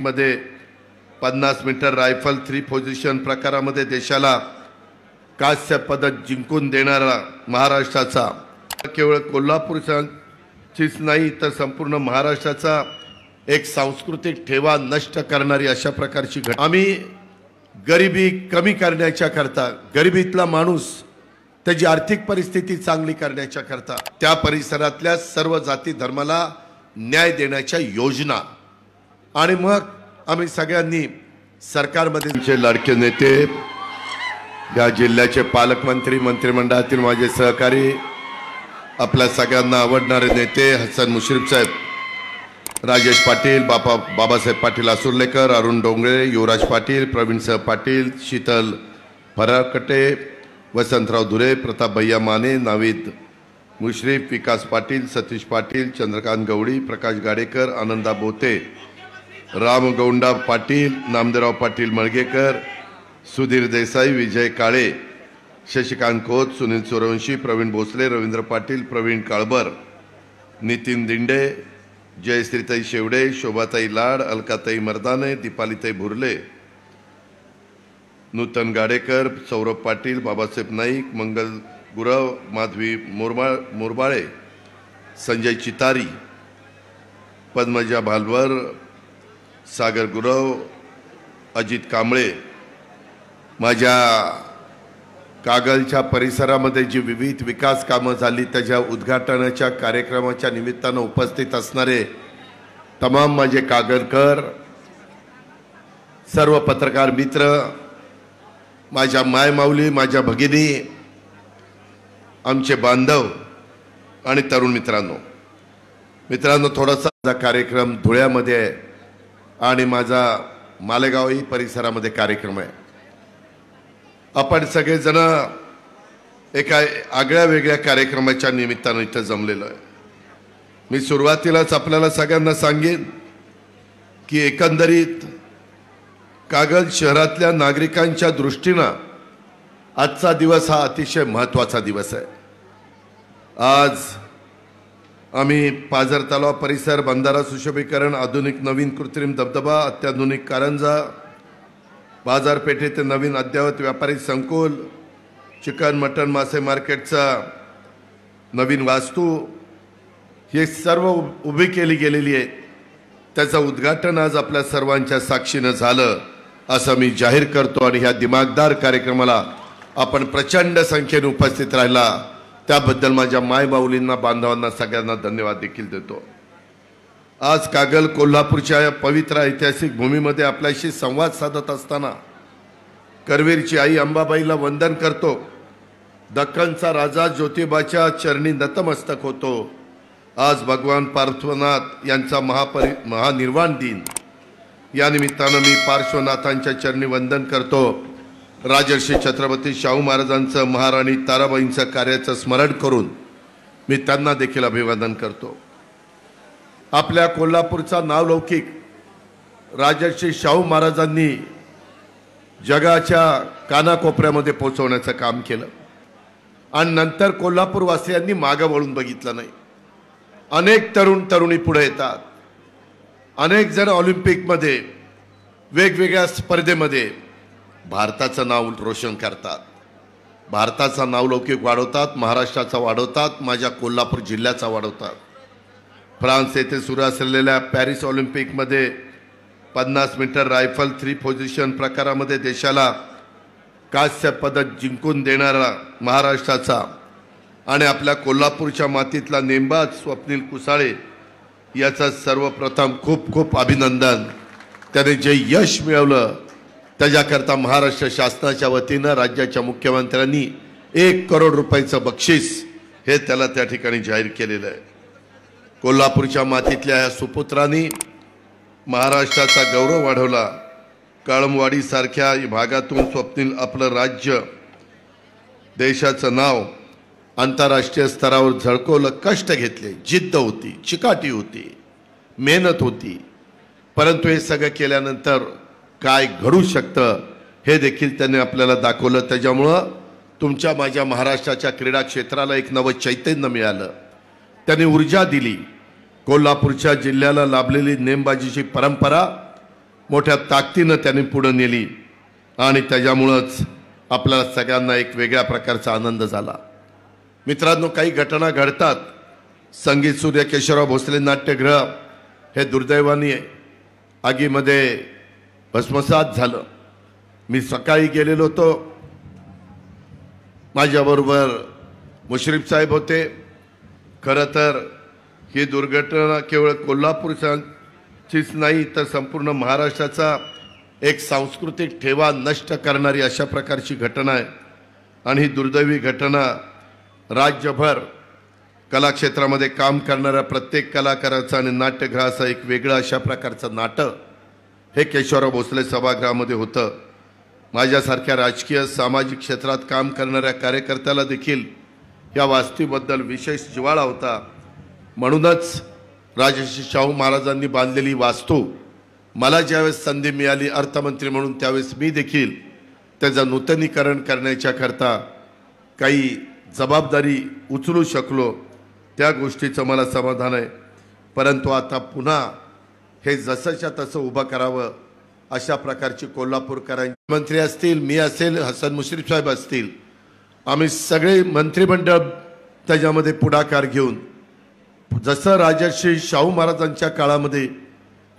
मध्ये 50 metre rifle 3 position प्रकारामध्ये देशाला कांस्य पदक जिंकून देणारा महाराष्ट्राचा केवळ कोल्हापूरचीच नाही तर संपूर्ण महाराष्ट्राचा एक सांस्कृतिक ठेवा नष्ट करणारी अशा प्रकारची घटना। आम्ही गरिबी कमी करण्याच्या करता, गरिबीतला माणूस त्याची आर्थिक परिस्थिती चांगली करण्याच्या करता त्या परिसरातल्या सर्व जाती धर्माला न्याय देण्याच्या योजना आणि मग आम्ही सगळ्यांनी सरकारमध्ये लाडके नेते, या जिल्ह्याचे पालकमंत्री, मंत्रिमंडळातील माझे सहकारी, आपल्या सगळ्यांना आवडणारे नेते हसन मुश्रीफ साहेब, राजेश पाटील, बाबासाहेब पाटील आसुर्लेकर, अरुण डोंगरे, युवराज पाटील, प्रवीणसाहेब पाटील, शीतल फराकटे, वसंतराव धुरे, प्रताप भैया माने, नावीद मुश्रीफ, विकास पाटील, सतीश पाटील, चंद्रकांत गवडी, प्रकाश गाडेकर, आनंदा बोते, राम गौंडा पाटील, नामदेवराव पाटील मळगेकर, सुधीर देसाई, विजय काळे, शशिकांत खोत, सुनील सूर्यवंशी, प्रवीण भोसले, रवींद्र पाटील, प्रवीण काळबर, नितीन दिंडे, जयश्रीताई शेवडे, शोभाताई लाड, अलकाताई मर्दाने, दीपालीताई भुर्ले, नूतन गाडेकर, सौरभ पाटील, बाबासाहेब नाईक, मंगल गुरव, माधवी मोरबाळे, संजय चितारी, पद्मजा भालवर, सागर गुरव, अजित कांबळे, माझ्या कागलच्या परिसरामध्ये जी विविध विकास कामं झाली त्याच्या उद्घाटनाच्या कार्यक्रमाच्या निमित्तानं उपस्थित असणारे तमाम माझे कागलकर, सर्व पत्रकार मित्र, माझ्या मायमाऊली, माझ्या भगिनी, आमचे बांधव आणि तरुण मित्रांनो, थोडासा कार्यक्रम धुळ्यामध्ये आहे आणि माझा मालेगावही परिसरामध्ये कार्यक्रम आहे। आपण सगळेजण एका आगळ्या वेगळ्या कार्यक्रमाच्या निमित्तानं इथं जमलेलो आहे। मी सुरुवातीलाच आपल्याला सगळ्यांना सांगेन की एकंदरीत कागल शहरातल्या नागरिकांच्या दृष्टीनं आजचा दिवस हा अतिशय महत्त्वाचा दिवस आहे। आज आम्ही पाझर तलाव परिसर, बंधारा सुशोभीकरण, आधुनिक नवीन कृत्रिम धबधबा, अत्याधुनिक कारंजा, बाजारपेठेत नवीन अद्ययावत व्यापारी संकुल, चिकन मटन मासे मार्केटचा नवीन वास्तू, हे सर्व उभी केली गेलेली आहे। त्याचं उद्घाटन आज आपल्या सर्वांच्या साक्षीनं झालं असं मी जाहीर करतो आणि ह्या दिमागदार कार्यक्रमाला आपण प्रचंड संख्येने उपस्थित राहिला त्याबद्दल माझ्या मायबाऊलींना, बांधवांना सगळ्यांना धन्यवाद देखील देतो। आज कागल कोल्हापूरच्या पवित्र ऐतिहासिक भूमीमध्ये आपल्याशी संवाद साधत असताना करवीरची आई अंबाबाईला वंदन करतो, दख्खनचा राजा ज्योतिबाच्या चरणी नतमस्तक होतो। आज भगवान पार्श्वनाथ यांचा महानिर्वाण दिन, या निमित्तानं मी पार्श्वनाथांच्या चरणी वंदन करतो। राजर्षी छत्रपती शाहू महाराजांचं, महाराणी ताराबाईंचं कार्याचं स्मरण करून मी त्यांना देखील अभिवादन करतो। आपल्या कोल्हापूरचा नावलौकिक राजर्षी शाहू महाराजांनी जगाच्या कानाकोपऱ्यामध्ये पोहोचवण्याचं काम केलं आणि नंतर कोल्हापूरवासियांनी मागं वळून बघितलं नाही। अनेक तरुणी पुढे येतात, अनेक जण ऑलिम्पिकमध्ये, वेगवेगळ्या स्पर्धेमध्ये भारताचं नाव रोशन करतात, भारताचा नावलौकिक वाढवतात, महाराष्ट्राचा वाढवतात, माझ्या कोल्हापूर जिल्ह्याचा वाढवतात। फ्रान्स येथे सुरू असलेल्या पॅरिस ऑलिम्पिकमध्ये 50 मीटर रायफल 3 पोझिशन प्रकारामध्ये देशाला कांस्य पदक जिंकून देणारा महाराष्ट्राचा आणि आपल्या कोल्हापूरच्या मातीतला नेमबाज स्वप्नील कुसाळे याचा सर्वप्रथम खूप खूप अभिनंदन। त्याने जे यश मिळवलं त्याच्याकरता महाराष्ट्र शासनाच्या वतीनं राज्याच्या मुख्यमंत्र्यांनी 1 करोड रुपयाचं बक्षीस हे त्याला त्या ठिकाणी जाहीर केलेलं आहे। कोल्हापूरच्या मातीतल्या या सुपुत्रांनी महाराष्ट्राचा गौरव वाढवला। कळमवाडीसारख्या भागातून स्वप्नील आपलं राज्य, देशाचं नाव आंतरराष्ट्रीय स्तरावर झळकवलं। कष्ट घेतले, जिद्द होती, चिकाटी होती, मेहनत होती, परंतु हे सगळं केल्यानंतर काय घडू शकतं हे देखील त्यांनी आपल्याला दाखवलं। त्याच्यामुळं तुमच्या माझ्या महाराष्ट्राच्या क्रीडा क्षेत्राला एक नवं चैतन्य मिळालं, त्यांनी ऊर्जा दिली। कोल्हापूरच्या जिल्ह्याला लाभलेली नेमबाजीची परंपरा मोठ्या ताकदीनं त्यांनी पुढे नेली आणि त्याच्यामुळंच आपल्याला सगळ्यांना एक वेगळ्या प्रकारचा आनंद झाला। मित्रांनो, काही घटना घडतात। संगीत सूर्य केशवराव भोसले नाट्यगृह हे दुर्दैवाने आगीमध्ये भस्मसात झालं। मी सकाळी गेलेलो होतो, माझ्याबरोबर मुश्रीफ साहेब होते। खरं तर ही दुर्घटना केवळ कोल्हापूरचीच नाही तर संपूर्ण महाराष्ट्राचा एक सांस्कृतिक ठेवा नष्ट करणारी अशा प्रकारची घटना आहे आणि ही दुर्दैवी घटना राज्यभर कला क्षेत्रामध्ये काम करणाऱ्या प्रत्येक कलाकाराचं आणि नाट्यगृहाचं एक वेगळं अशा प्रकारचं नाटक हे केशवराव भोसले सभागृहामध्ये होतं। माझ्यासारख्या राजकीय सामाजिक क्षेत्रात काम करणाऱ्या कार्यकर्त्याला देखील या वास्तूबद्दल विशेष जिव्हाळा होता। म्हणूनच राजर्षी शाहू महाराजांनी बांधलेली वास्तू मला ज्यावेळेस संधी मिळाली अर्थमंत्री म्हणून, त्यावेळेस मी देखील त्याचं नूतनीकरण करण्याच्या करता काही जबाबदारी उचलू शकलो। त्या गोष्टीचं मला समाधान आहे। परंतु आता पुन्हा हे जसंच्या तसं उभं करावं अशा प्रकारची कोल्हापूरकरांचे मंत्री असतील, मी असेल, हसन मुश्रीफ साहेब असतील, आम्ही सगळे मंत्रिमंडळ त्याच्यामध्ये पुढाकार घेऊन जसं राजर्षी शाहू महाराजांच्या काळामध्ये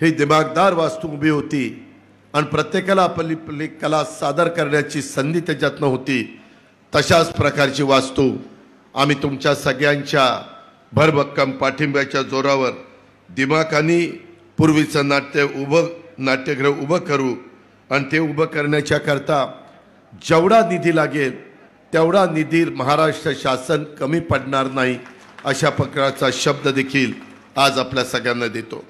ही दिमागदार वास्तू उभी होती आणि प्रत्येकाला आपली कला सादर करण्याची संधी त्याच्यातनं होती, तशाच प्रकारची वास्तू आम्ही तुमच्या सगळ्यांच्या भरभक्कम पाठिंब्याच्या जोरावर दिमाखानी पूर्वीचं नाट्यगृह उभं करू आणि ते उभं करण्याच्या करता जेवढा निधी लागेल तेवढा निधी महाराष्ट्र शासन कमी पडणार नाही अशा प्रकारचा शब्द देखील आज आपल्या सगळ्यांना देतो।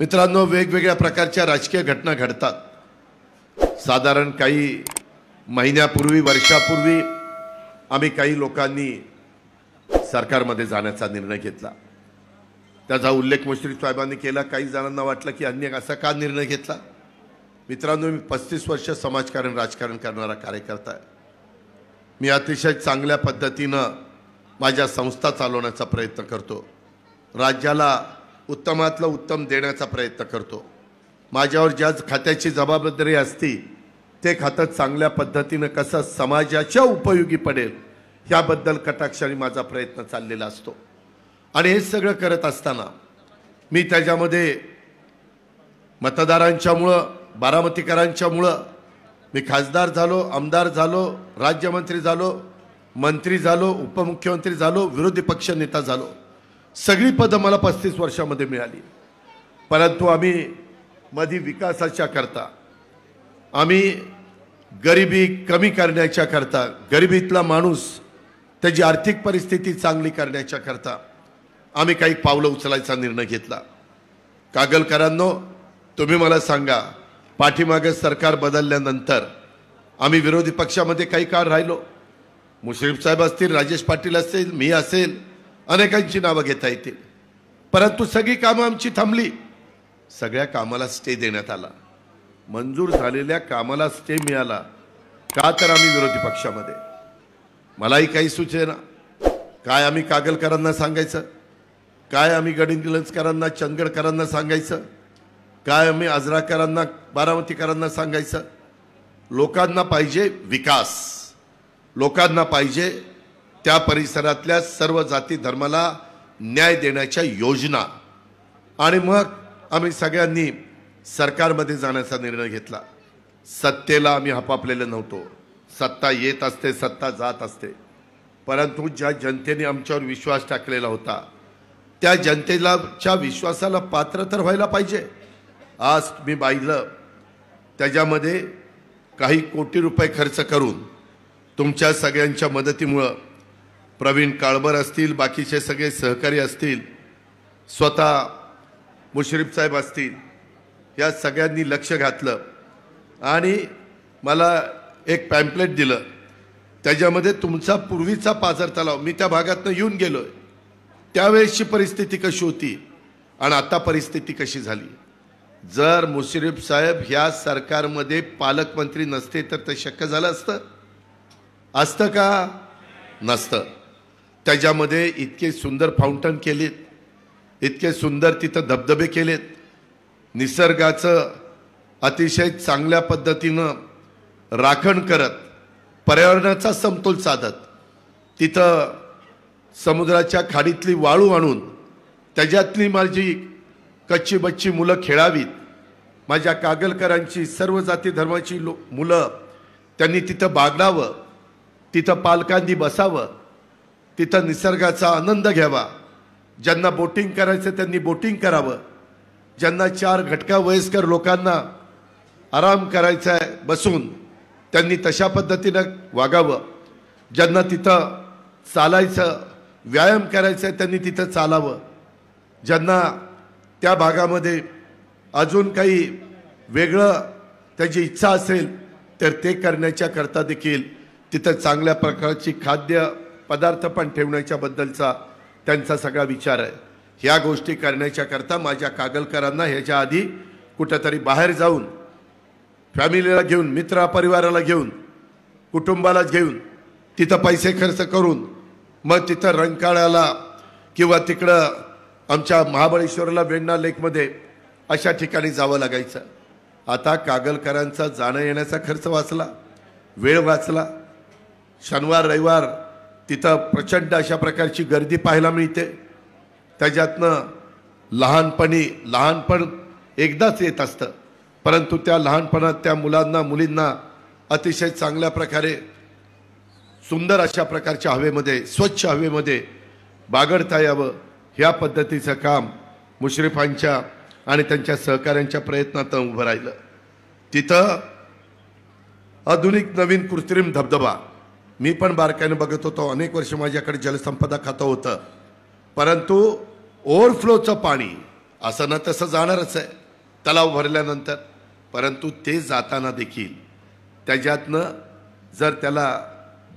मित्रांनो, वेगवेगळ्या प्रकारच्या राजकीय घटना घडतात। साधारण काही महिन्यापूर्वी, वर्षापूर्वी आम्ही काही लोकांनी सरकारमध्ये जाण्याचा निर्णय घेतला। त्याचा उल्लेख मुश्रीफ साहेबांनी केला। काही जणांना वाटलं की अन्य असा का निर्णय घेतला। मित्रांनो, मी 35 वर्ष समाजकारण राजकारण करणारा कार्यकर्ता आहे। मी अतिशय चांगल्या पद्धतीनं माझ्या संस्था चालवण्याचा प्रयत्न करतो, राज्याला उत्तमातलं उत्तम देण्याचा प्रयत्न करतो। माझ्यावर ज्या खात्याची जबाबदारी असती ते खातं चांगल्या पद्धतीनं कसं समाजाच्या उपयोगी पडेल याबद्दल कटाक्षाने माझा प्रयत्न चाललेला असतो। आणि हे सगळं करत असताना मी त्याच्यामध्ये मतदारांच्यामुळं, बारामतीकरांच्यामुळं मी खासदार झालो, आमदार झालो, राज्यमंत्री झालो, मंत्री झालो, उपमुख्यमंत्री झालो, विरोधी पक्ष नेता झालो। सगळी पदं मला 35 वर्षामध्ये मिळाली। परंतु आम्ही मध्ये विकासाच्या करता, आम्ही गरिबी कमी करण्याच्या करता, गरिबीतला माणूस त्याची आर्थिक परिस्थिती चांगली करण्याच्या करता आम्ही काही पावलं उचलायचा निर्णय घेतला। कागलकरांनो, तुम्ही मला सांगा, पाठीमागे सरकार बदलल्यानंतर आम्ही विरोधी पक्षामध्ये काही काळ राहिलो। मुश्रीफ साहेब असतील, राजेश पाटील असतील, मी असेल, अनेकांची नावं घेता येतील। परंतु सगळी कामं आमची थांबली। सगळ्या कामाला स्टे देण्यात आला। मंजूर झालेल्या कामाला स्टे मिळाला का तर आम्ही विरोधी पक्षामध्ये। मलाही काही सुचेना काय आम्ही कागलकरांना सांगायचं, काय आम्ही गडिंग्लजकरांना, चंदगडकरांना सांगायचं, काय आम्ही आजराकरांना, बारामतीकरांना सांगायचं। लोकांना पाहिजे विकास, लोकांना पाहिजे त्या परिसरातल्या सर्व जाती धर्माला न्याय देण्याच्या योजना। आणि मग आम्ही सगळ्यांनी सरकारमध्ये जाण्याचा निर्णय घेतला। सत्तेला आम्ही हपापलेले नव्हतो। सत्ता येत असते, सत्ता जात असते, परंतु ज्या जनतेने आमच्यावर विश्वास टाकलेला होता त्या जनतेच्या विश्वासाला पात्र तर व्हायला पाहिजे। आज मी पाहिलं त्याच्यामध्ये काही कोटी रुपये खर्च करून तुमच्या सगळ्यांच्या मदतीमुळं प्रवीण काळबर असतील, बाकीचे सगळे सहकारी असतील, स्वतः मुश्रीफ साहेब असतील, या सगळ्यांनी लक्ष घातलं आणि मला एक पॅम्पलेट दिलं। त्याच्यामध्ये तुमचा पूर्वीचा पाझर तलाव, मी त्या भागातनं येऊन गेलोय, त्यावेळेसची परिस्थिती कशी होती आणि आता परिस्थिती कशी झाली। जर मुश्रीफ साहेब ह्या सरकारमध्ये पालकमंत्री नसते तर ते शक्य झालं असतं का? नसतं। त्याच्यामध्ये इतके सुंदर फाउंटन केलेत, इतके सुंदर तिथं धबधबे केलेत, निसर्गाचं अतिशय चांगल्या पद्धतीनं राखण करत पर्यावरणाचा समतोल साधत तिथं समुद्राच्या खाडीतली वाळू आणून त्याच्यातली माझी कच्ची बच्ची मुलं खेळावीत, माझ्या कागलकरांची सर्व जाती धर्माची मुलं त्यांनी तिथं बागडावं, तिथं पालकांनी बसावं, तिथं निसर्गाचा आनंद घ्यावा, ज्यांना बोटिंग करायचं त्यांनी बोटिंग करावं, ज्यांना 4 घटका वयस्कर लोकांना आराम करायचा आहे बसून त्यांनी तशा पद्धतीनं वागावं, ज्यांना तिथं चालायचं व्यायाम करायचा आहे त्यांनी तिथं चालावं, ज्यांना त्या भागामध्ये अजून काही वेगळं त्याची इच्छा असेल तर ते करण्याच्या करता देखील तिथं चांगल्या प्रकारची खाद्य पदार्थ पण ठेवण्याच्या बद्दलचा त्यांचा सगळा विचार आहे। ह्या गोष्टी करण्याच्या करता माझ्या कागलकरांना ह्याच्या आधी कुठेतरी बाहेर जाऊन फॅमिलीला घेऊन, मित्र परिवाराला घेऊन, कुटुंबाला घेऊन तिथं पैसे खर्च करून मग तिथं रंकाळ्याला किंवा तिकडं आमच्या महाबळेश्वरला वेण्णा लेकमध्ये अशा ठिकाणी जावं लागायचं। आता कागलकरांचा जाणं येण्याचा खर्च वाचला, वेळ वाचला। शनिवार रविवार तिथं प्रचंड अशा प्रकारची गर्दी पाहायला मिळते। त्याच्यातनं लहानपण एकदाच येत असतं, परंतु त्या लहानपणात त्या मुलांना मुलींना अतिशय चांगल्या प्रकारे सुंदर अशा प्रकारच्या हवेमध्ये, स्वच्छ हवेमध्ये बागडता यावं, ह्या पद्धतीचं काम मुश्रीफांच्या आणि त्यांच्या सहकाऱ्यांच्या प्रयत्नातून उभं राहिलं। तिथं आधुनिक नवीन कृत्रिम धबधबा मी पण बारकाईने बघत होतो, अनेक वर्ष माझ्याकडे जलसंपदा खातं होतं, परंतु ओव्हरफ्लोचं पाणी असं ना तसं जाणारच आहे तलाव भरल्यानंतर, परंतु ते जाताना देखील त्याच्यातनं जर त्याला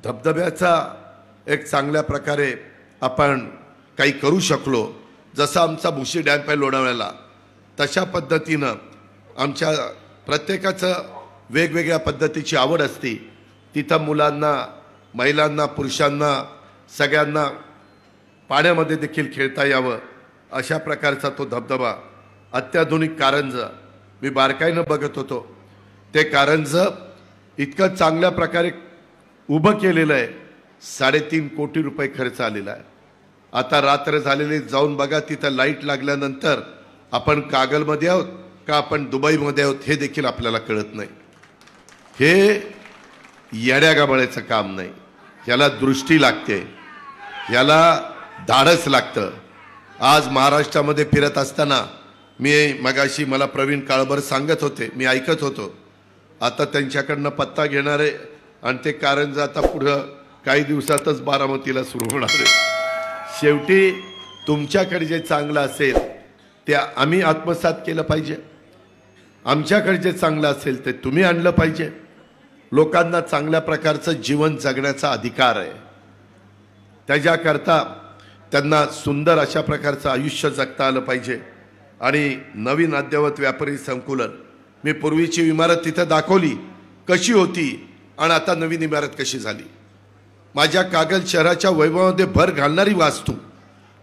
धबधब्याचा एक चांगल्या प्रकारे आपण काही करू शकलो, जसा आमचा भुशी डॅम आहे लोणावळ्याला, तशा पद्धतीनं आमच्या प्रत्येकाचं वेगवेगळ्या पद्धतीची आवड असते, तिथं मुलांना, महिलांना, पुरुषांना सगळ्यांना पाण्यामध्ये देखील खेळता यावं अशा प्रकारचा तो धबधबा, अत्याधुनिक कारंज मी बारकाईनं बघत होतो। ते कारंज इतकं चांगल्या प्रकारे उभं केलेलं आहे, 3.5 कोटी रुपये खर्च आलेला आहे। आता रात्र झालेली जाऊन बघा, तिथं लाईट लागल्यानंतर आपण कागलमध्ये आहोत का आपण दुबईमध्ये आहोत हे देखील आपल्याला कळत नाही। हे येड्यागाबळ्याचं काम नाही, याला दृष्टी लागते, याला धाडस लागतं। आज महाराष्ट्रामध्ये फिरत असताना मी मगाशी मला प्रवीण काळभर सांगत होते, मी ऐकत होतो, आता त्यांच्याकडनं पत्ता घेणारे आणि ते कारंज आता पुढं काही दिवसातच बारामतीला सुरू होणार आहे। शेवटी तुमच्याकडे जे चांगलं असेल ते आम्ही आत्मसात केलं पाहिजे, आमच्याकडे जे चांगलं असेल ते तुम्ही आणलं पाहिजे। लोकांना चांगल्या प्रकारचं जीवन जगण्याचा अधिकार आहे, त्याच्याकरता त्यांना सुंदर अशा प्रकारचं आयुष्य जगता आलं पाहिजे। आणि नवीन अद्ययावत व्यापारी संकुलन, मी पूर्वीची इमारत तिथं दाखवली कशी होती आणि आता नवीन इमारत कशी झाली। माझ्या कागल शहराच्या वैभवामध्ये भर घालणारी वास्तू,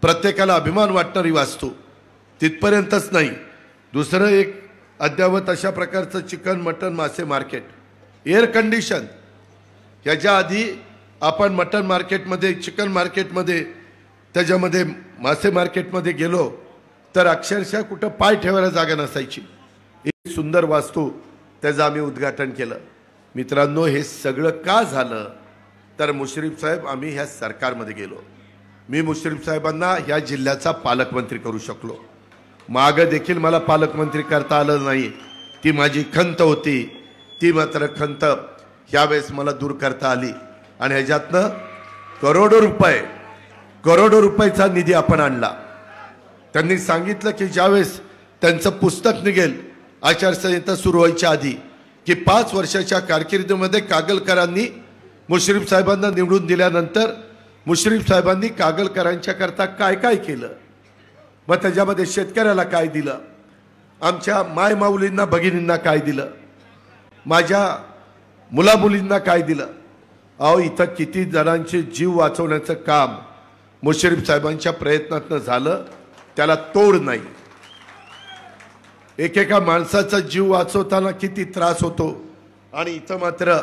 प्रत्येकाला अभिमान वाटणारी वास्तू, तिथपर्यंतच नाही, दुसरं एक अद्ययावत अशा प्रकारचं चिकन मटन मासे मार्केट, एअर कंडिशन। याच्या आधी आपण मटन मार्केटमध्ये, चिकन मार्केटमध्ये, त्याच्यामध्ये मासे मार्केटमध्ये गेलो तर अक्षरशः कुठं पाय ठेवायला जागा नसायची। एक सुंदर वास्तू, त्याचं आम्ही उद्घाटन केलं। मित्रांनो, हे सगळं का झालं तर मुश्रीफ साहेब, आम्ही ह्या सरकारमध्ये गेलो, मी मुश्रीफ साहेबांना ह्या जिल्ह्याचा पालकमंत्री करू शकलो। मागं देखील मला पालकमंत्री करता आलं नाही, ती माझी खंत होती, ती मात्र खंत ह्यावेळेस मला दूर करता आली आणि ह्याच्यातनं करोडो रुपयाचा निधी आपण आणला। त्यांनी सांगितलं की ज्यावेळेस त्यांचं पुस्तक निघेल आचारसंहिता सुरू व्हायच्या आधी की 5 वर्षाच्या कारकिर्दीमध्ये कागलकरांनी मुश्रीफ साहेबांना निवडून दिल्यानंतर मुश्रीफ साहेबांनी कागलकरांच्या करता काय काय केलं, मग त्याच्यामध्ये शेतकऱ्याला काय दिलं, आमच्या माय माऊलींना भगिनींना काय दिलं, माझ्या मुलामुलींना काय दिलं। अहो, इथं किती जणांचे जीव वाचवण्याचं काम मुश्रीफ साहेबांच्या प्रयत्नातनं झालं, त्याला तोड नाही। एकेका माणसाचा जीव वाचवताना किती त्रास होतो आणि इथं मात्र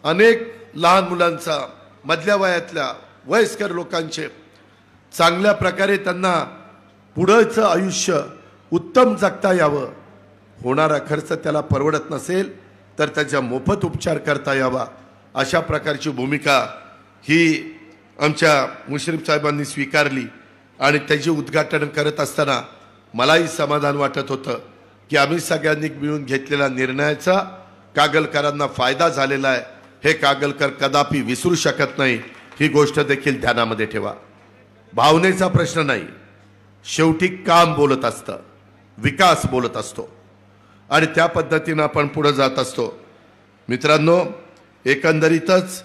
अनेक लहान मुलांचा, मधल्या वयातल्या वयस्कर लोकांचे चांगल्या प्रकारे त्यांना पुढचं आयुष्य उत्तम जगता यावं, होणारा खर्च त्याला परवडत नसेल तर त्याचा मोफत उपचार करता यावा, अशा प्रकारची भूमिका ही आमच्या मुश्रीफ साहेबांनी स्वीकारली आणि त्याचे उद्घाटन करत असताना मलाही समाधान वाटत होतं की आम्ही सगळ्यांनी मिळून घेतलेल्या निर्णयाचा कागलकरांना फायदा झालेला आहे, हे कागलकर कदापि विसरू शकत नाही, ही गोष्ट देखील ध्यानामध्ये ठेवा। भावनेचा प्रश्न नाही, शेवटी काम बोलत असतं, विकास बोलत असतो आणि त्या पद्धतीने आपण पुढे जात असतो। मित्रांनो, एकंदरीतच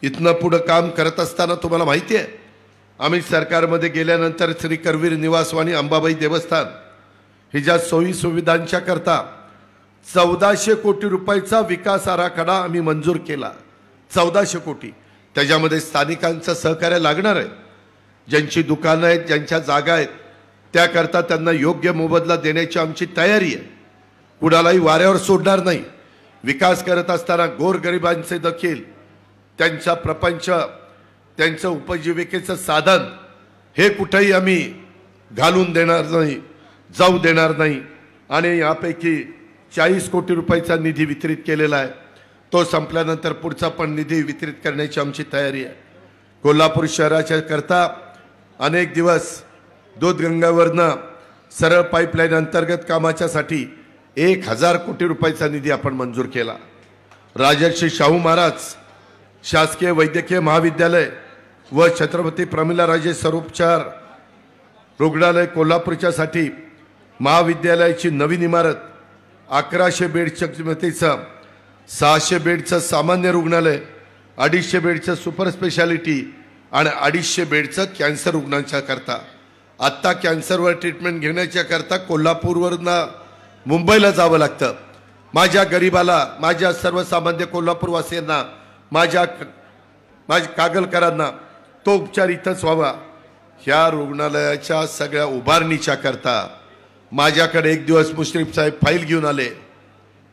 इथनं पुढे काम करत असताना तुम्हाला माहिती आहे, आम्ही सरकारमध्ये गेल्यानंतर श्री करवीर निवासवाणी अंबाबाई देवस्थान हिच्या सोयी सुविधांच्या करता 1400 कोटी रुपयाचा विकास आराखडा आम्ही मंजूर केला। 1400 कोटी, त्याच्यामध्ये स्थानिकांचं सहकार्य लागणार आहे, ज्यांची दुकानं आहेत, ज्यांच्या जागा आहेत, त्याकरता त्यांना योग्य मोबदला देण्याची आमची तयारी आहे, कुणालाही वाऱ्यावर सोडणार नाही। विकास करत असताना गोरगरिबांचे देखील त्यांचा प्रपंच, त्यांचं उपजीविकेचं साधन हे कुठेही आम्ही घालून देणार नाही, जाऊ देणार नाही आणि यापैकी 40 कोटी रुपयाचा निधी वितरित केलेला आहे, तो संपल्यानंतर पुढचा पण निधी वितरित करण्याची आमची तयारी आहे। कोल्हापूर शहराच्या करता अनेक दिवस दूधगंगावरनं सरळ पाईपलाईन अंतर्गत कामाच्यासाठी 1000 कोटी रुपयाचा निधी आपण मंजूर केला। राजर्षी शाहू महाराज शासकीय वैद्यकीय महाविद्यालय व छत्रपती प्रमिलाराजे सर्वोपचार रुग्णालय कोल्हापूरच्यासाठी महाविद्यालयाची नवीन इमारत, 1100 बेडच्या क्षमतेचं 600 बेडचं सामान्य रुग्णालय, 250 बेडचं सुपर स्पेशालिटी आणि 250 बेडचं कॅन्सर रुग्णांच्या करता। आत्ता कॅन्सरवर ट्रीटमेंट घेण्याच्या करता कोल्हापूरवरनं मुंबईला जावं लागतं। माझ्या गरीबाला, माझ्या सर्वसामान्य कोल्हापूरवासियांना, माझ्या कागलकरांना तो उपचार इथंच व्हावा, ह्या रुग्णालयाच्या सगळ्या उभारणीच्या करता माझ्याकडे एक दिवस मुश्रीफ साहेब फाईल घेऊन आले।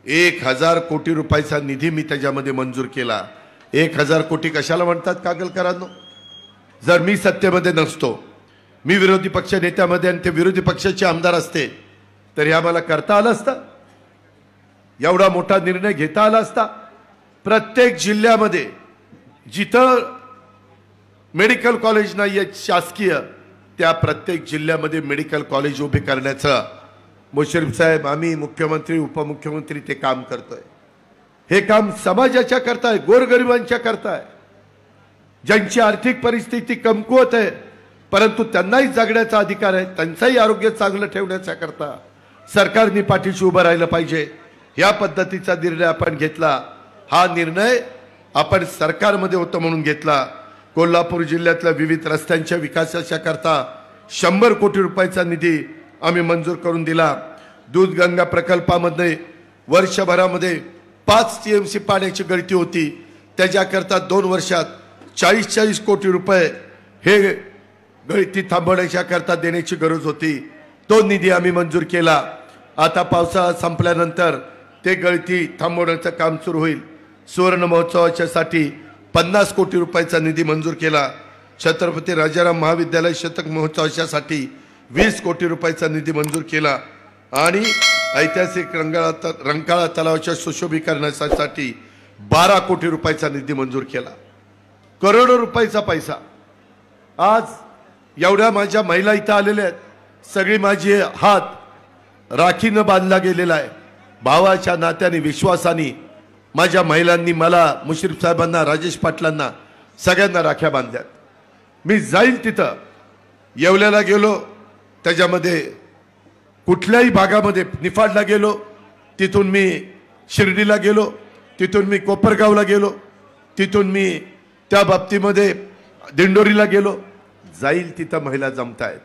1000 कोटी रुपयाचा निधी मी त्याच्यामध्ये मंजूर केला। 1000 कोटी कशाला म्हणतात कागलकरांनो? जर मी सत्तेमध्ये नसतो, मी विरोधी पक्ष नेत्यामध्ये आणि ते विरोधी पक्षाचे आमदार असते, तर हे आम्हाला करता आलं असतं? एवढा मोठा निर्णय घेता आला असता? प्रत्येक जिल्ह्यामध्ये जिथं मेडिकल कॉलेज नाही आहेत शासकीय, त्या प्रत्येक जिल्ह्यामध्ये मेडिकल कॉलेज उभे करण्याचं मुश्रीफ साहेब, आम्ही, मुख्यमंत्री, उपमुख्यमंत्री ते काम करतोय। हे काम समाजाच्या करता आहे, गोरगरिबांच्या करता आहे, ज्यांची आर्थिक परिस्थिती कमकुवत आहे परंतु त्यांनाही जगण्याचा अधिकार आहे, त्यांचंही आरोग्य चांगलं ठेवण्याच्या करता सरकारने पाठीशी उभं राहिलं पाहिजे। या पद्धतीचा निर्णय आपण घेतला। हा निर्णय आपण सरकारमध्ये होतो म्हणून घेतला। कोल्हापूर जिल्ह्यातल्या विविध रस्त्यांच्या विकासाच्या करता 100 कोटी रुपयाचा निधी आम्ही मंजूर करून दिला। दूधगंगा प्रकल्पामध्ये वर्षभरामध्ये 5 TMC पाण्याची गळती होती, त्याच्याकरता 2 वर्षात 40 कोटी रुपये हे गळती थांबवण्याच्या करता देण्याची गरज होती, तो निधी आम्ही मंजूर केला। आता पावसाळा संपल्यानंतर ते गळती थांबवण्याचं काम सुरू होईल। सुवर्ण महोत्सवाच्यासाठी 50 कोटी रुपयाचा निधी मंजूर केला। छत्रपती राजाराम महाविद्यालय शतक महोत्सवाच्यासाठी 20 कोटी रुपयाचा निधी मंजूर केला आणि ऐतिहासिक रंकाळा तलावाच्या सुशोभीकरणासाठी 12 कोटी रुपयाचा निधी मंजूर केला। करोडो रुपयाचा पैसा। आज एवढ्या माझ्या महिला इथं आलेल्या आहेत, सगळी माझी हात राखीनं बांधला गेलेला आहे। भावाच्या नात्याने, विश्वासाने माझ्या महिलांनी मला, मुश्रीफ साहेबांना, राजेश पाटलांना सगळ्यांना राख्या बांधल्यात। मी जाईल तिथं, येवल्याला गेलो, त्याच्यामध्ये कुठल्याही भागामध्ये निफाडला गेलो, तिथून मी शिर्डीला गेलो, तिथून मी कोपरगावला गेलो, तिथून मी त्या बाबतीमध्ये दिंडोरीला गेलो, जाईल तिथं महिला जमतायत,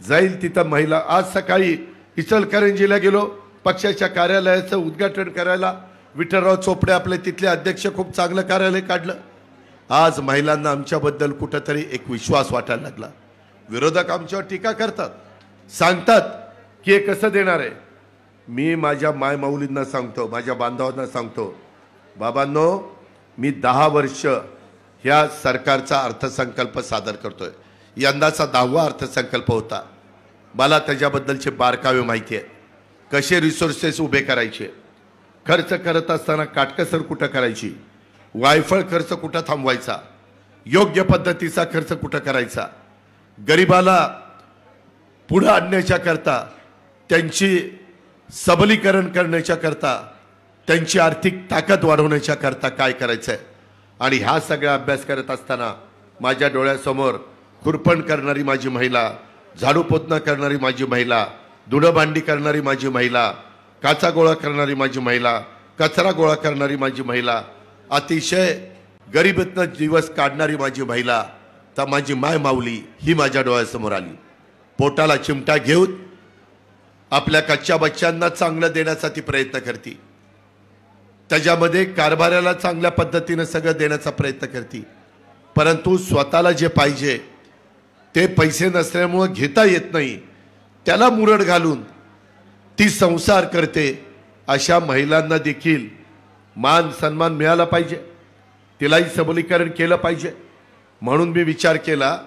जाईल तिथं महिला। आज सकाळी इचलकरंजीला गेलो, पक्षाच्या कार्यालयाचं उद्घाटन करायला। विठ्ठलराव चोपडे आपले तिथले अध्यक्ष खूप चांगलं कार्यालय काढलं। आज महिलांना आमच्याबद्दल कुठेतरी एक विश्वास वाटायला लागला। विरोधक आमच्यावर टीका करतात, सांगतात की हे कसं देणार आहे, मी माझ्या मायमाऊलींना सांगतो, माझ्या बांधवांना सांगतो, बाबांनो, मी 10 वर्ष ह्या सरकारचा अर्थसंकल्प सादर करतोय. यंदाचा 10वा अर्थसंकल्प होता. मला त्याच्याबद्दलचे बारकावे माहिती आहे. कसे रिसोर्सेस उभे करायचे, खर्च करत असताना काटकसर कुठं करायची, वायफळ खर्च कुठं थांबवायचा, योग्य पद्धतीचा खर्च कुठं करायचा, गरिबाला पुढे आणण्याच्या करता, त्यांची सबलीकरण करण्याच्या करता, त्यांची आर्थिक ताकद वाढवण्याच्या करता काय करायचं आहे. आणि ह्या सगळा अभ्यास करत असताना माझ्या डोळ्यासमोर खुरपण करणारी माझी महिला, झाडू पोतना करणारी माझी महिला, धुणं भांडी करणारी माझी महिला, काचा गोळा करणारी माझी महिला, कचरा गोळा करणारी माझी महिला, अतिशय गरिबीतनं दिवस काढणारी माझी महिला, तर माझी माय माऊली ही माझ्या डोळ्यासमोर आली. पोटाला चिमटा घेऊन आपल्या कच्च्या बच्चांना चांगलं देण्याचा ती प्रयत्न करते. त्याच्यामध्ये कारभाराला चांगल्या पद्धतीने सगळं देण्याचा प्रयत्न करते. परंतु स्वतःला जे पाहिजे ते पैसे नसल्यामुळे घेता येत नाही, त्याला मुरड घालून ती संसार करते. अशा महिलांना देखील मान सन्मान मिळाला पाहिजे, तिलाही सबलीकरण केलं पाहिजे. म्हणून मी विचार केला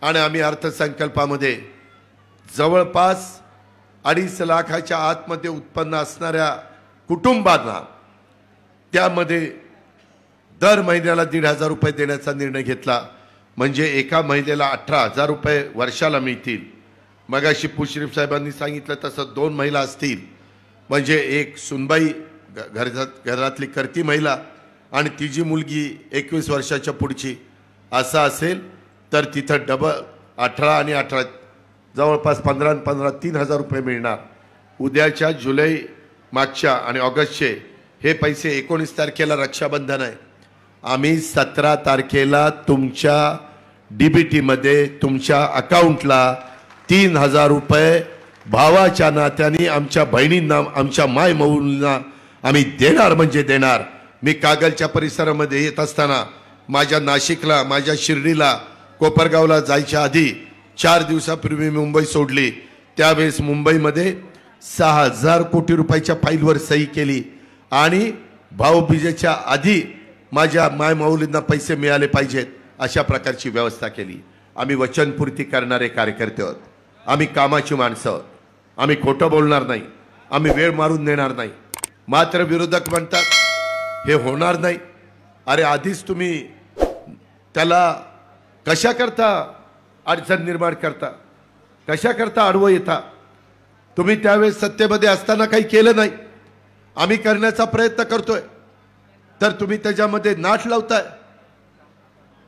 आणि आम्ही अर्थसंकल्पामध्ये जवळपास 2.5 लाखाच्या आतमध्ये उत्पन्न असणाऱ्या कुटुंबांना त्यामध्ये दर महिन्याला 1,500 रुपये देण्याचा निर्णय घेतला. म्हणजे एका महिलेला 18,000 रुपये वर्षाला मिळतील. मगाशी मुश्रीफ साहेबांनी सांगितलं तसं 2 महिला असतील म्हणजे एक सुनबाई घरातली करती महिला आणि तिची मुलगी 21 वर्षाच्या पुढची असं असेल तर तिथं डबल 18 आणि 18 जवळपास 15 आणि 15 3,000 रुपये मिळणार. उद्याच्या जुलै मागच्या आणि ऑगस्टचे हे पैसे 19 तारखेला रक्षाबंधन आहे. आम्ही 17 तारखेला तुमच्या DBT मध्ये तुमच्या अकाउंटला 3,000 रुपये भावाच्या नात्याने आमच्या बहिणींना, आमच्या माय माऊलींना आम्ही देणार म्हणजे देणार. मी कागलच्या परिसरामध्ये येत असताना माझ्या नाशिकला, माझ्या शिर्डीला, कोपरगावला जायच्या आधी 4 दिवसापूर्वी मुंबई सोडली. त्यावेळेस मुंबईमध्ये 6,000 कोटी रुपयाच्या फाईलवर सही केली आणि भाऊबीजेच्या आधी माझ्या माय माऊलींना पैसे मिळाले पाहिजेत अशा प्रकारची व्यवस्था केली. आम्ही वचनपूर्ती करणारे कार्यकर्ते आहोत, आम्ही कामाची माणसं आहोत, आम्ही खोटं बोलणार नाही, आम्ही वेळ मारून देणार नाही. मात्र विरोधक म्हणतात हे होणार नाही. अरे आधीच तुम्ही त्याला कशा करता अडचण निर्माण करता, कशा करता आडवं येता. तुम्ही त्यावेळेस सत्तेमध्ये असताना काही केलं नाही, आम्ही करण्याचा प्रयत्न करतोय तर तुम्ही त्याच्यामध्ये नाट लावताय.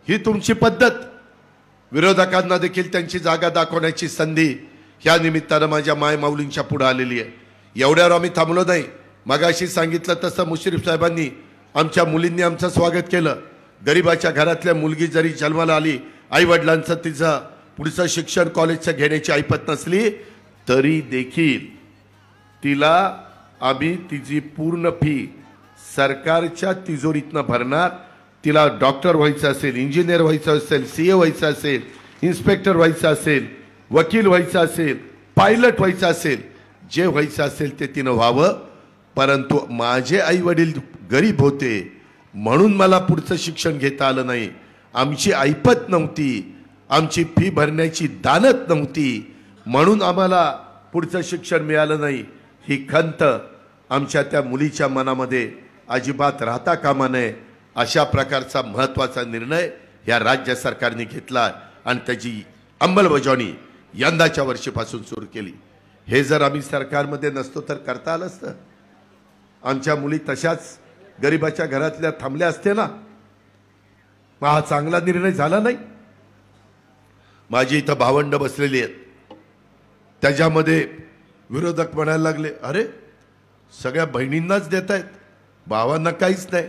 ही तुमची पद्धत. विरोधकांना देखील त्यांची जागा दाखवण्याची संधी ह्या निमित्तानं माझ्या माय माऊलींच्या पुढे आलेली आहे. एवढ्यावर आम्ही थांबलो नाही. मगाशी सांगितलं तसं मुश्रीफ साहेबांनी आमच्या मुलींनी आमचं स्वागत केलं. गरिबाच्या घरातल्या मुलगी जरी जन्माला आली, आई वडिलांचं तिचं पुढचं शिक्षण कॉलेजचं घेण्याची ऐपत नसली तरी देखील तिला आम्ही तिची पूर्ण फी सरकारच्या तिजोरीतनं भरणार. तिला डॉक्टर व्हायचं असेल, इंजिनियर व्हायचं असेल, CA व्हायचं असेल, इन्स्पेक्टर व्हायचं असेल, वकील व्हायचं असेल, पायलट व्हायचं असेल, जे व्हायचं असेल ते तिनं व्हावं. परंतु माझे आई वडील गरीब होते म्हणून मला पुढचं शिक्षण घेता आलं नाही, आमची ऐपत नव्हती, आमची फी भरण्याची दानत नव्हती म्हणून आम्हाला पुढचं शिक्षण मिळालं नाही, ही खंत आमच्या त्या मुलीच्या मनामध्ये अजिबात राहता कामा नये. अशा प्रकारचा महत्त्वाचा निर्णय या राज्य सरकारने घेतला आणि त्याची अंमलबजावणी यंदाच्या वर्षीपासून सुरू केली. हे जर आम्ही सरकारमध्ये नसतो तर करता आलं असतं. आमच्या मुली तशाच गरिबाच्या घरातल्या थांबल्या असते ना. मग हा चांगला निर्णय झाला नाही. माझी इथं भावंड बसलेली आहेत, त्याच्यामध्ये विरोधक म्हणायला लागले अरे सगळ्या बहिणींनाच देत आहेत, भावांना काहीच नाही.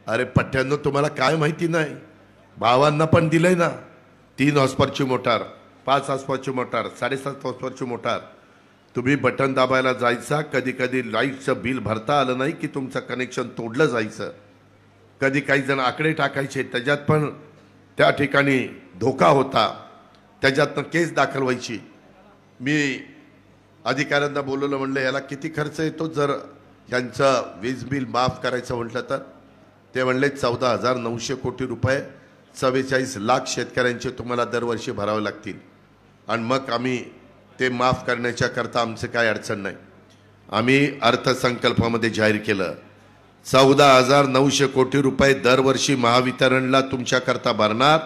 अरे पठ्ठ्यांनो, तुम्हाला काय माहिती नाही, भावांना पण दिलंय ना. 3 हॉर्सपावरची मोटार, 5 हॉर्सपावरची मोटार, 7.5 हॉर्सपावरची मोटार. तुम्ही बटन दाबायला जायचा, कधी कधी लाईटचं बिल भरता आलं नाही की तुमचं कनेक्शन तोडलं जायचं. कधी काही जण आकडे टाकायचे, त्याच्यात पण त्या ठिकाणी धोका होता, त्याच्यातनं केस दाखल व्हायची. मी अधिकाऱ्यांना बोलवलं, म्हणलं याला किती खर्च येतो जर यांचं वीज बिल माफ करायचं म्हटलं तर? ते म्हणले 14,900 कोटी रुपये 44 लाख शेतकऱ्यांचे तुम्हाला दरवर्षी भरावे लागतील आणि मग आम्ही ते माफ करण्याच्या करता आमचं काय अडचण नाही. आम्ही अर्थसंकल्पामध्ये जाहीर केलं 14,900 कोटी रुपये दरवर्षी महावितरणला तुमच्याकरता भरणार.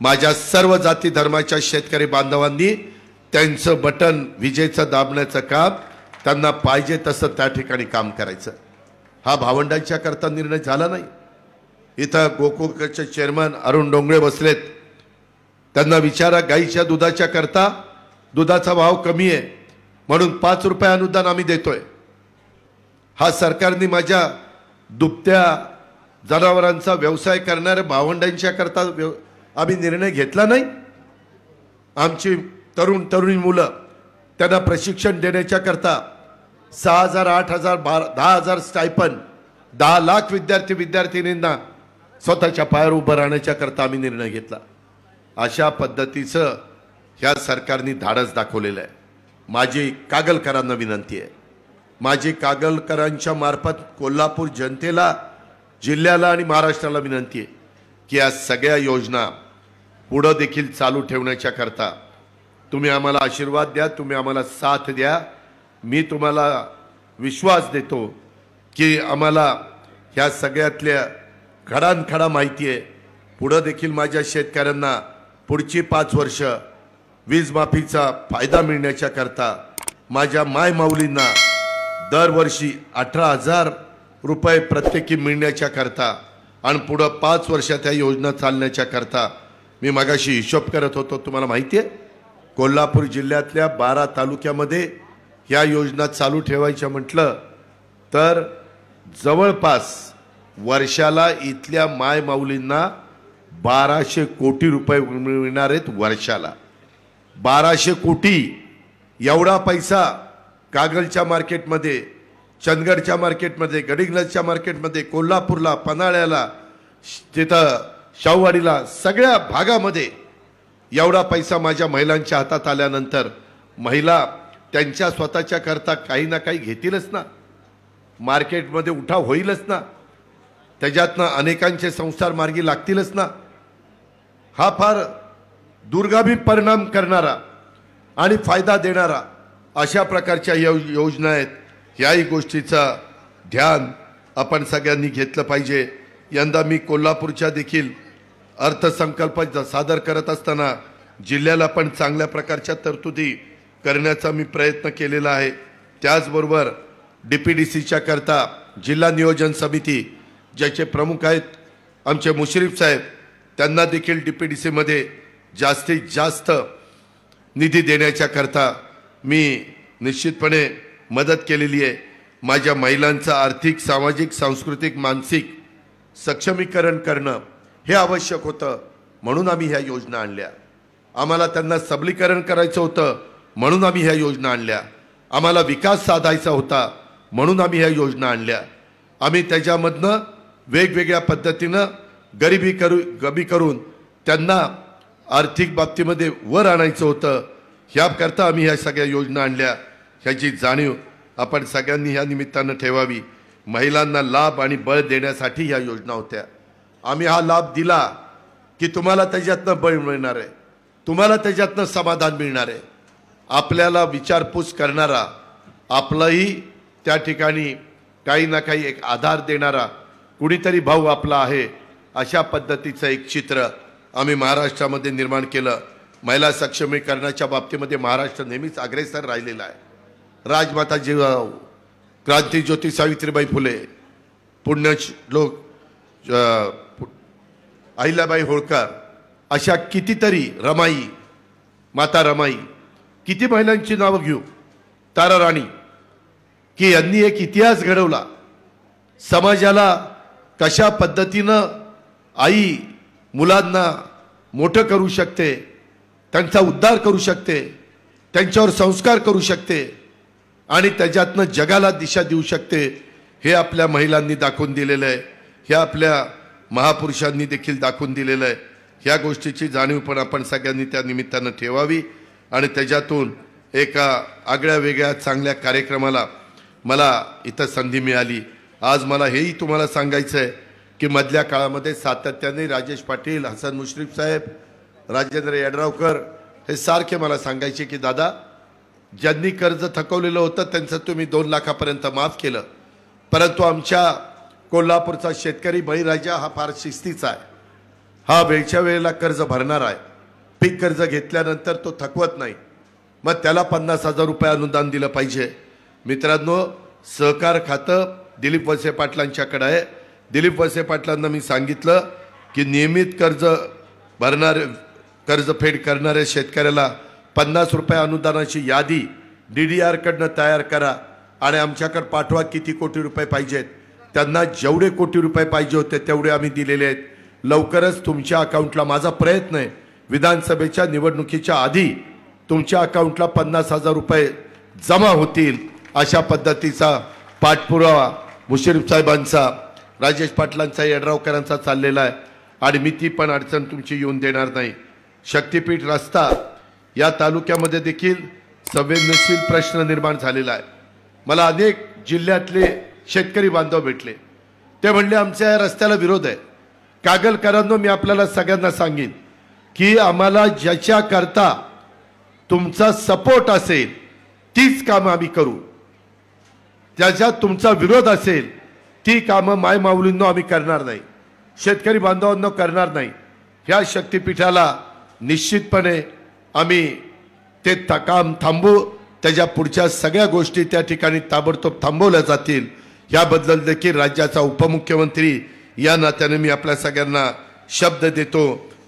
माझ्या सर्व जाती धर्माच्या शेतकरी बांधवांनी त्यांचं बटन विजेचं दाबण्याचं काम त्यांना पाहिजे तसं त्या ठिकाणी काम करायचं. हा भावंडांच्या करता निर्णय झाला नाही. इथं गोकुळचे चेअरमन अरुण डोंगरे बसलेत, त्यांना विचारा गाईच्या दुधाच्या करता दुधाचा भाव कमी आहे म्हणून 5 रुपये अनुदान आम्ही देतोय. हा सरकारने माझ्या दुभत्या जनावरांचा व्यवसाय करणाऱ्या भावंडांच्या करता आम्ही निर्णय घेतला नाही. आमची तरुणी मुलं त्यांना प्रशिक्षण देण्याच्या करता 6,000, 8,000, 10,000 स्टायपन 10 लाख विद्यार्थींना स्वतःच्या पायावर उभं राहण्याच्या करता आम्ही निर्णय घेतला. अशा पद्धतीचं ह्या सरकारने धाडस दाखवलेलं आहे. माझी कागलकरांना विनंती आहे, माझी कागलकरांच्या मार्फत कोल्हापूर जनतेला, जिल्ह्याला आणि महाराष्ट्राला विनंती आहे की या सगळ्या योजना पुढे देखील चालू ठेवण्याच्या करता तुम्ही आम्हाला आशीर्वाद द्या, तुम्ही आम्हाला साथ द्या. मी तुम्हाला विश्वास देतो की आम्हाला ह्या सगळ्यातल्या खडानखडा माहिती आहे. पुढे देखील माझ्या शेतकऱ्यांना पुढची 5 वर्ष वीज माफीचा फायदा मिळण्याच्या करता माझ्या मायमाऊलींना दरवर्षी 18,000 रुपये प्रत्येकी मिळण्याच्या करता आणि पुढे 5 वर्षात त्या योजना चालण्याच्या करता मी मगाशी हिशोब करत होतो. तुम्हाला माहिती आहे कोल्हापूर जिल्ह्यातल्या 12 तालुक्यामध्ये ह्या योजना चालू ठेवायच्या म्हटलं तर जवळपास वर्षाला इथल्या मायमाऊलींना 1,200 कोटी रुपये मिळणार आहेत. वर्षाला 1,200 कोटी एवढा पैसा कागलच्या मार्केटमध्ये, चंदगडच्या मार्केटमध्ये, गडिंग्लजच्या मार्केटमध्ये, कोल्हापूरला, पन्हाळ्याला, तिथं शाहूवाडीला, सगळ्या भागामध्ये एवढा पैसा माझ्या महिलांच्या हातात आल्यानंतर महिला त्यांच्या स्वतःच्या करता काही ना काही घेतीलच ना, मार्केटमध्ये उठाव होईलच ना, त्याच्यातनं अनेकांचे संसार मार्गी लागतीलच ना. हा फार दुर्गामी परिणाम करणारा आणि फायदा देणारा अशा प्रकारच्या योजना आहेत. याही गोष्टीचा ध्यान आपण सगळ्यांनी घेतलं पाहिजे. यंदा मी कोल्हापूरच्या देखील अर्थसंकल्प सादर करत असताना जिल्ह्याला पण चांगल्या प्रकारच्या तरतुदी करण्याचा मी प्रयत्न केलेला आहे. त्याचबरोबर DPDCच्या करता जिल्हा नियोजन समिती ज्याचे प्रमुख आहेत आमचे मुश्रीफ साहेब, त्यांना देखील DPDCमध्ये जास्तीत जास्त निधी देण्याच्या करता मी निश्चितपणे मदत केलेली आहे. माझ्या महिलांचं आर्थिक, सामाजिक, सांस्कृतिक, मानसिक सक्षमीकरण करणं हे आवश्यक होतं म्हणून आम्ही ह्या योजना आणल्या. आम्हाला त्यांना सबलीकरण करायचं होतं म्हणून आम्ही ह्या योजना आणल्या. आम्हाला विकास साधायचा होता म्हणून आम्ही ह्या योजना आणल्या. आम्ही त्याच्यामधनं वेगवेगळ्या पद्धतीनं कमी करून त्यांना आर्थिक बाबतीमध्ये वर आणायचं होतं. ह्याकरता आम्ही ह्या सगळ्या योजना आणल्या. ह्याची जाणीव आपण सगळ्यांनी ह्या निमित्तानं ठेवावी. महिलांना लाभ आणि बळ देण्यासाठी ह्या योजना होत्या. आम्ही हा लाभ दिला की तुम्हाला त्याच्यातनं बळ मिळणार आहे, तुम्हाला त्याच्यातनं समाधान मिळणार आहे. आपल्याला विचारपूस करणारा, आपलाही त्या ठिकाणी काही ना काही एक आधार देणारा कुणीतरी भाऊ आपला आहे, अशा पद्धतीचं एक चित्र आम्ही महाराष्ट्रामध्ये निर्माण केलं. महिला सक्षमीकरणाच्या बाबतीमध्ये महाराष्ट्र नेहमीच अग्रेसर राहिलेला आहे. राजमाता जिजाऊ, क्रांतीज्योती सावित्रीबाई फुले, पुण्यश्लोक अहिल्याबाई होळकर, अशा कितीतरी, रमाई, माता रमाई, किती महिलांची नावं घेऊ, तारा राणी, की यांनी एक इतिहास घडवला. समाजाला कशा पद्धतीनं आई मुलांना मोठं करू शकते, त्यांचा उद्धार करू शकते, त्यांच्यावर संस्कार करू शकते आणि त्याच्यातनं जगाला दिशा देऊ शकते, हे आपल्या महिलांनी दाखवून दिलेलं आहे. हे आपल्या महापुरुषांनी देखील दाखवून दिलेलं आहे. ह्या गोष्टीची जाणीव पण आपण सगळ्यांनी त्या निमित्तानं ठेवावी आणि त्याच्यातून एका आगळ्या वेगळ्या चांगल्या कार्यक्रमाला मला इथं संधी मिळाली। आज मला हेही तुम्हाला सांगायचं आहे की मधल्या काळामध्ये सातत्याने राजेश पाटील, हसन मुश्रीफ साहेब, राजेंद्र यड्रावकर हे सारखे मला सांगायचे की दादा, ज्यांनी कर्ज थकवलेलं होतं त्यांचं तुम्ही 2 लाखापर्यंत माफ केलं, परंतु आमच्या कोल्हापूरचा शेतकरी बळीराजा हा फार शिस्तीचा आहे, हा वेळच्या वेळेला कर्ज भरणार आहे, पीक कर्ज घेतल्यानंतर तो थकवत नाही, मग त्याला 50,000 रुपये अनुदान दिलं पाहिजे। मित्रांनो, सहकार खातं दिलीप वळसे पाटलांच्याकडे आहे। दिलीप वळसे पाटलांना मी सांगितलं की नियमित कर्जफेड करणाऱ्या शेतकऱ्याला 50 रुपये अनुदानाची यादी DDR कडनं तयार करा आणि आमच्याकडे पाठवा किती कोटी रुपये पाहिजेत। त्यांना जेवढे कोटी रुपये पाहिजे होते तेवढे आम्ही दिलेले आहेत। लवकरच तुमच्या अकाउंटला, माझा प्रयत्न आहे, विधानसभेच्या निवडणुकीच्या आधी तुमच्या अकाउंटला 50,000 रुपये जमा होतील अशा पद्धतीचा पाठपुरावा मुश्रीफ साहेबांचा, राजेश पाटलांचा, यड्रावकरांचा चाललेला आहे आणि मी ती पण अडचण तुमची येऊन देणार नाही। शक्तीपीठ रस्ता या तालुक्यामध्ये देखील संवेदनशील प्रश्न निर्माण झालेला आहे। मला अनेक जिल्ह्यातले शेतकरी बांधव भेटले, ते म्हणले आमच्या या रस्त्याला विरोध आहे। कागलकरांनो, मी आपल्याला सगळ्यांना सांगेन की आम्हाला ज्याच्याकरता तुमचा सपोर्ट असेल तीच कामं आम्ही करू, ज्याच्यात तुमचा विरोध असेल ती कामं मायमाऊलींनो आम्ही करणार नाही, शेतकरी बांधवांनो करणार नाही। ह्या शक्तीपीठाला निश्चितपणे आम्ही ते काम थांबू, त्याच्या पुढच्या सगळ्या गोष्टी त्या ठिकाणी ताबडतोब थांबवल्या जातील। याबद्दल देखील राज्याचा उपमुख्यमंत्री या नात्याने मी आपल्या सगळ्यांना शब्द देतो।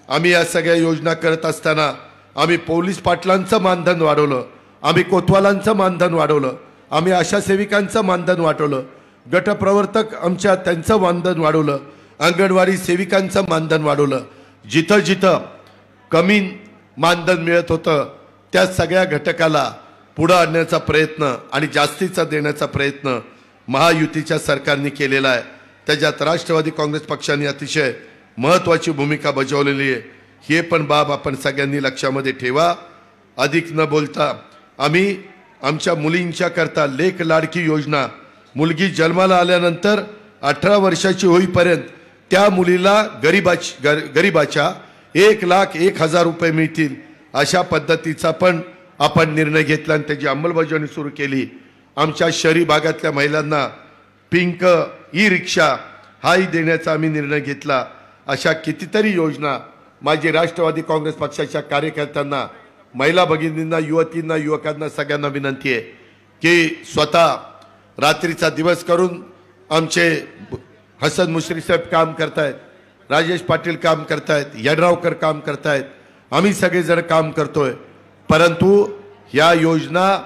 आम्ही या सगळ्या योजना करत असताना आम्ही पोलीस पाटलांचं मानधन वाढवलं, आम्ही कोतवालांचं मानधन वाढवलं, आम्ही आशा सेविकांचं मानधन वाढवलं, गटप्रवर्तक आमच्या त्यांचं मानधन वाढवलं, अंगणवाडी सेविकांचं मानधन वाढवलं। जिथं जिथं कमी मानधन मिळत होतं त्या सगळ्या घटकाला पुढे आणण्याचा प्रयत्न आणि जास्तीचा देण्याचा प्रयत्न महायुतीच्या सरकारने केलेला आहे। त्याच्यात राष्ट्रवादी काँग्रेस पक्षाने अतिशय महत्त्वाची भूमिका बजावलेली आहे। हे पण बाब आपण सगळ्यांनी लक्षामध्ये ठेवा। अधिक न बोलता आम्ही आमच्या मुलींच्या करता लेख लाडकी योजना, मुलगी जन्माला आल्यानंतर 18 वर्षाची होईपर्यंत त्या मुलीला गरीबाच्या 1,01,000 रुपये मिळतील अशा पद्धतीचा पण आपण निर्णय घेतला आणि त्याची अंमलबजावणी सुरू केली। आमच्या शहरी भागातल्या महिलांना पिंक ई-रिक्षा हाही देण्याचा आम्ही निर्णय घेतला। अशा कितीतरी योजना माझी राष्ट्रवादी काँग्रेस पक्षाच्या कार्यकर्त्यांना, महिला भगिनींना, युवतींना, युवकांना सगळ्यांना विनंती आहे की स्वतः रात्रीचा दिवस करून आमचे हसन मुश्रीफ साहेब काम करतायत, राजेश पाटील काम करतायत, यड्रावकर काम करतायत, आम्ही सगळेजण काम करतोय, परंतु या योजना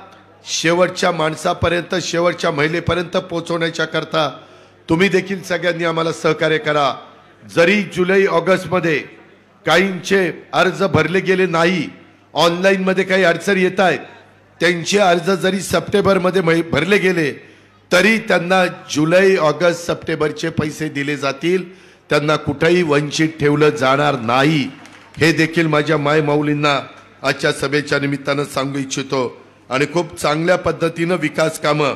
शेवटच्या माणसापर्यंत, शेवटच्या महिलेपर्यंत पोहोचवण्याच्या करता तुम्ही देखील सगळ्यांनी आम्हाला सहकार्य करा। जरी जुलै ऑगस्टमध्ये काहींचे अर्ज भरले गेले नाही, ऑनलाईन मध्ये काही अडचणी येत आहेत, त्यांचे अर्ज जरी सप्टेंबरमध्ये भरले गेले तरी त्यांना जुलै ऑगस्ट सप्टेंबरचे पैसे दिले जातील, त्यांना कुठेही वंचित ठेवलं जाणार नाही। हे देखील माझ्या मायमाऊलींना आजच्या सभेच्या निमित्तानं सांगू इच्छितो। आणि खूप चांगल्या पद्धतीनं विकास कामं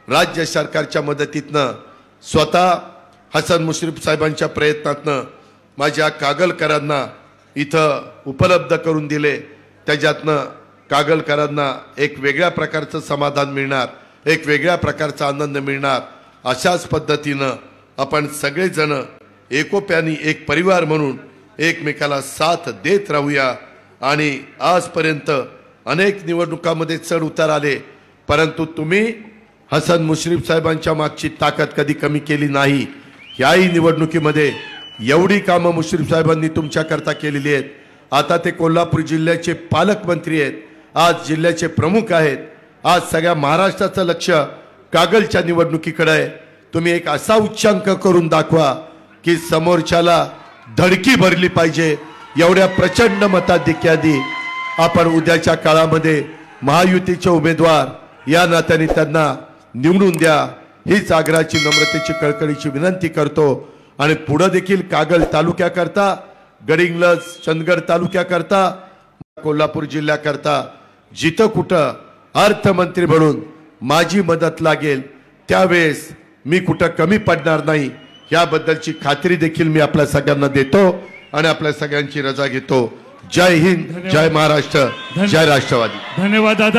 राज्य सरकारच्या मदतीतनं, स्वतः हसन मुश्रीफ साहेबांच्या प्रयत्नातनं माझ्या कागलकरांना इथं उपलब्ध करून दिले। त्याच्यातनं कागलकरांना एक वेगळ्या प्रकारचं समाधान मिळणार, एक वेगळ्या प्रकारचा आनंद मिळणार। अशाच पद्धतीनं आपण सगळेजण एकोप्याने एक परिवार म्हणून एकमेकाला साथ देत राहूया। आणि आजपर्यंत अनेक निवडणुकांमध्ये चढ उतार आले, परंतु तुम्ही हसन मुश्रीफ साहेबांच्या मागची ताकद कधी कमी केली नाही। याही निवडणुकीमध्ये एवढी कामं मुश्रीफ साहेबांनी तुमच्याकरता केलेली आहेत। आता ते कोल्हापूर जिल्ह्याचे पालकमंत्री आहेत, आज जिल्ह्याचे प्रमुख आहेत, आज सगळ्या महाराष्ट्राचं लक्ष कागलच्या निवडणुकीकडे आहे। तुम्ही एक असा उच्चांक करून दाखवा की समोरच्याला धडकी भरली पाहिजे, एवढ्या प्रचंड मताधिक्याने आपण उद्याच्या काळामध्ये महायुतीचे उमेदवार या नात्याने त्यांना निवडून द्या, हीच आग्रहाची, नम्रतेची, कळकळीची विनंती करतो। आणि पुढे देखील कागल तालुक्याकरता, गडिंग्लज, चंदगड तालुक्याकरता, कोल्हापूर जिल्ह्याकरता जिथं कुठं अर्थमंत्री म्हणून माझी मदत लागेल त्यावेळेस मी कुठं कमी पडणार नाही याबद्दलची खात्री देखील मी आपल्या सगळ्यांना देतो आणि आपल्या सगळ्यांची रजा घेतो. जय हिंद, जय महाराष्ट्र, जय राष्ट्रवादी. धन्यवाद दादा.